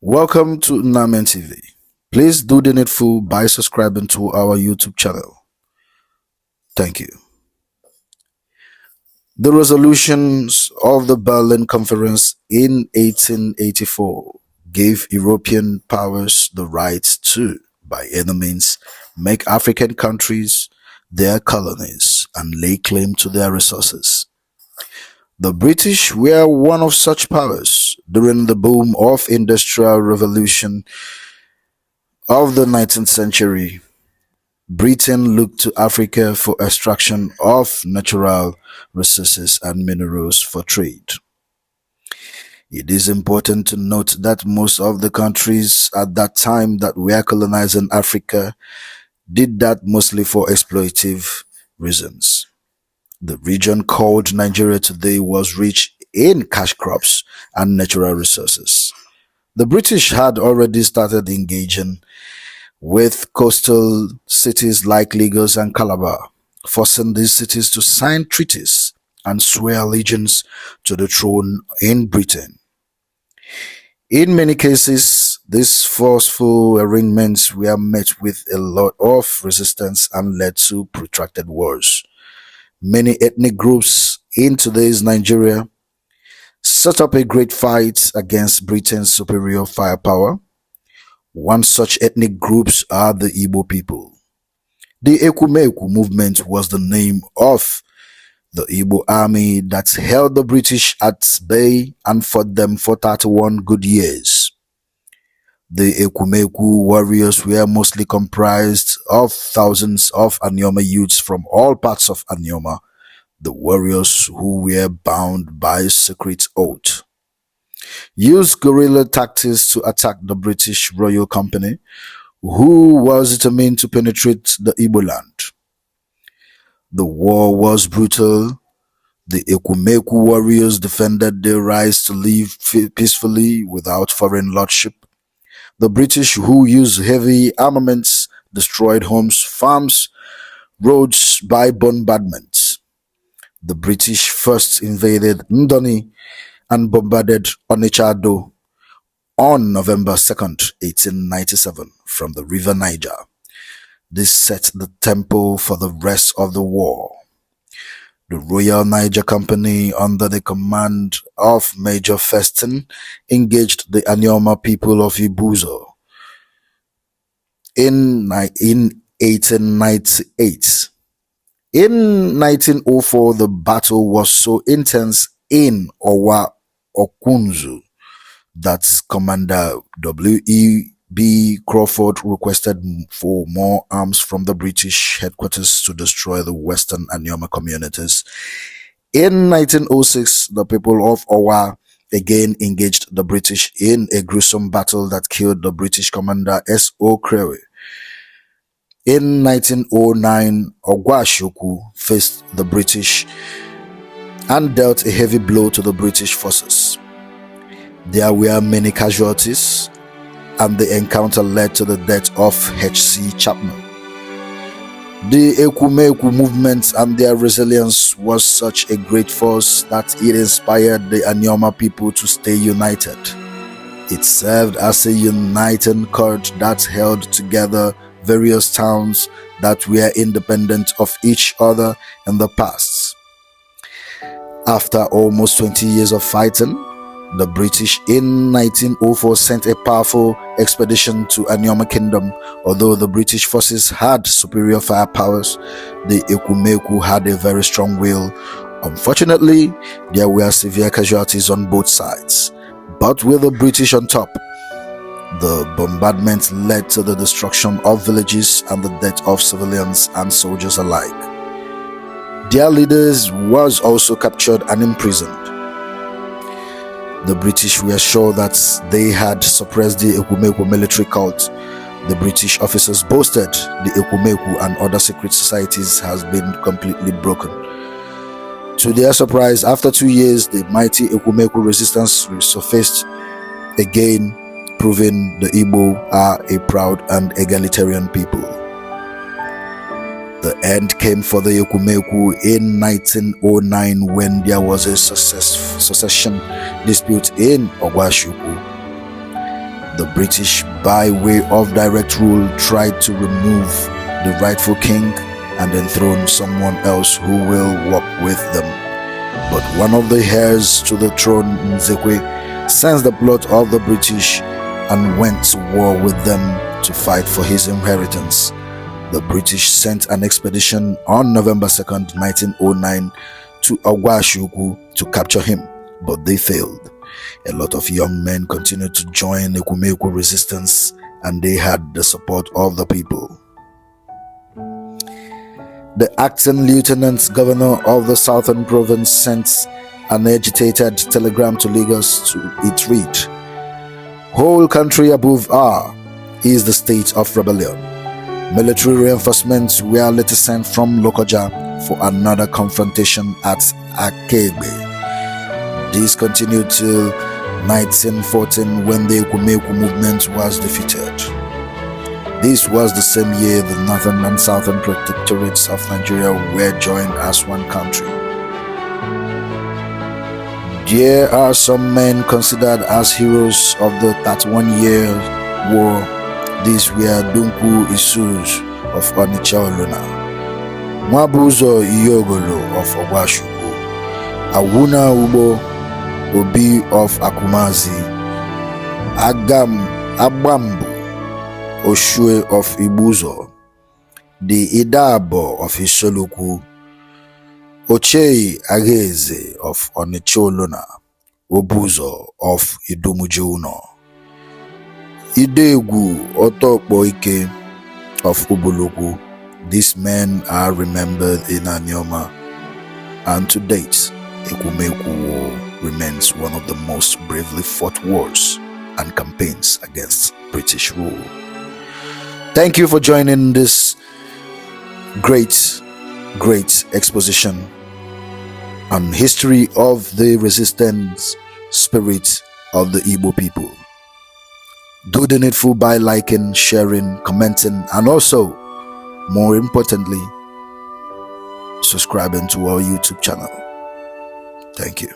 Welcome to Namen TV. Please do the needful by subscribing to our YouTube channel. Thank you. The resolutions of the Berlin Conference in 1884 gave European powers the right to, by any means, make African countries their colonies and lay claim to their resources. The British were one of such powers during the boom of Industrial Revolution of the 19th century. Britain looked to Africa for extraction of natural resources and minerals for trade. It is important to note that most of the countries at that time that were colonizing Africa did that mostly for exploitative reasons. The region called Nigeria today was rich in cash crops and natural resources. The British had already started engaging with coastal cities like Lagos and Calabar, forcing these cities to sign treaties and swear allegiance to the throne in Britain. In many cases, these forceful arrangements were met with a lot of resistance and led to protracted wars. Many ethnic groups in today's Nigeria set up a great fight against Britain's superior firepower. One such ethnic groups are the IGBO people. The Ekwumekwu movement was the name of the Igbo army that held the British at bay and fought them for 31 good years. The Ekwumekwu warriors were mostly comprised of thousands of Anioma youths from all parts of Anioma, the warriors who were bound by secret oath used guerrilla tactics to attack the British Royal Company, who was determined to penetrate the Igbo land. The war was brutal. The Ekwumekwu warriors defended their rights to live peacefully without foreign lordship. The British, who used heavy armaments, destroyed homes, farms, roads by bombardment. The British first invaded Ndoni and bombarded Onitsha on November 2nd, 1897 from the river Niger. This set the tempo for the rest of the war. The Royal Niger Company, under the command of Major Festin, engaged the Anioma people of Ibuzo in 1898. In 1904, the battle was so intense in Owa Okunzu that Commander W.E.B. Crawford requested for more arms from the British headquarters to destroy the Western Anioma communities. In 1906, the people of Owa again engaged the British in a gruesome battle that killed the British commander S.O. Crewe. In 1909, Ogwashoku faced the British and dealt a heavy blow to the British forces. There were many casualties, and the encounter led to the death of H.C. Chapman. The Ekwumekwu movement and their resilience was such a great force that it inspired the Anioma people to stay united. It served as a uniting cord that held together various towns that were independent of each other in the past. After almost 20 years of fighting, the British in 1904 sent a powerful expedition to Anioma Kingdom. Although the British forces had superior firepowers, the Ekwumekwu had a very strong will. Unfortunately, there were severe casualties on both sides, but with the British on top. The bombardment led to the destruction of villages and the death of civilians and soldiers alike. Their leaders was also captured and imprisoned. The British were sure that they had suppressed the Ekwumekwu military cult. The British officers boasted the Ekwumekwu and other secret societies has been completely broken. To their surprise, after 2 years, the mighty Ekwumekwu resistance resurfaced again, proving the Igbo are a proud and egalitarian people. The end came for the Ekwumekwu in 1909 when there was a succession dispute in Ogwashoku. The British, by way of direct rule, tried to remove the rightful king and enthrone someone else who will walk with them. But one of the heirs to the throne, Nzekwe, sensed the plot of the British and went to war with them to fight for his inheritance. The British sent an expedition on November 2nd, 1909 to Agwashiukwu to capture him, but they failed. A lot of young men continued to join the Ekwumekwu resistance, and they had the support of the people. The acting lieutenant governor of the southern province sent an agitated telegram to Lagos. To it read, "Whole country above R is the state of rebellion. Military reinforcements were later sent from Lokoja for another confrontation at Akegbe. This continued till 1914 when the Ekwumekwu movement was defeated. This was the same year the northern and southern protectorates of Nigeria were joined as one country. There are some men considered as heroes of the 31-year war. These were Dunku Isus of Onitsha Oluna, Mwabuzo Iyogolo of Ogwashuku, Awuna Ubo Obi of Akumazi, Agbambu Oshue of Ibuzo, the Idabo of Isoluku, Ochei Ageze of Onitsha Obuzo of Idumujeuno, Idegu Otokboike of Ubuluku. These men are remembered in Anioma, and to date, Ekwumekwu War remains one of the most bravely fought wars and campaigns against British rule. Thank you for joining this great exposition on history of the resistance spirit of the Igbo people. Do the needful by liking, sharing, commenting, and also, more importantly, subscribing to our YouTube channel. Thank you.